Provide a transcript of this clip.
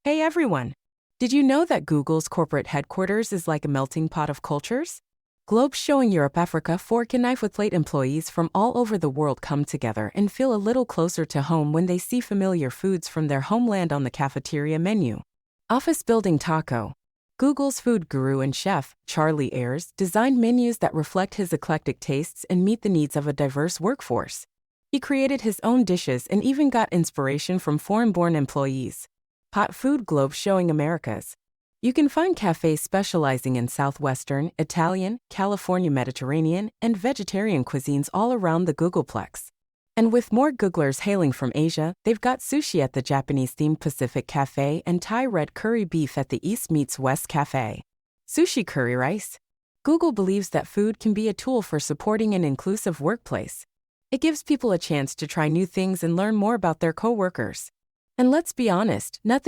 Hey everyone! Did you know that Google's corporate headquarters is like a melting pot of cultures? Globes showing Europe, Africa, fork and knife with plate employees from all over the world come together and feel a little closer to home when they see familiar foods from their homeland on the cafeteria menu. Office Building Taco. Google's food guru and chef, Charlie Ayers, designed menus that reflect his eclectic tastes and meet the needs of a diverse workforce. He created his own dishes and even got inspiration from foreign-born employees. Hot Food Globe showing Americas. You can find cafes specializing in Southwestern, Italian, California Mediterranean, and vegetarian cuisines all around the Googleplex. And with more Googlers hailing from Asia, they've got sushi at the Japanese-themed Pacific Café and Thai red curry beef at the East Meets West Café. Sushi curry rice. Google believes that food can be a tool for supporting an inclusive workplace. It gives people a chance to try new things and learn more about their coworkers. And let's be honest, nothing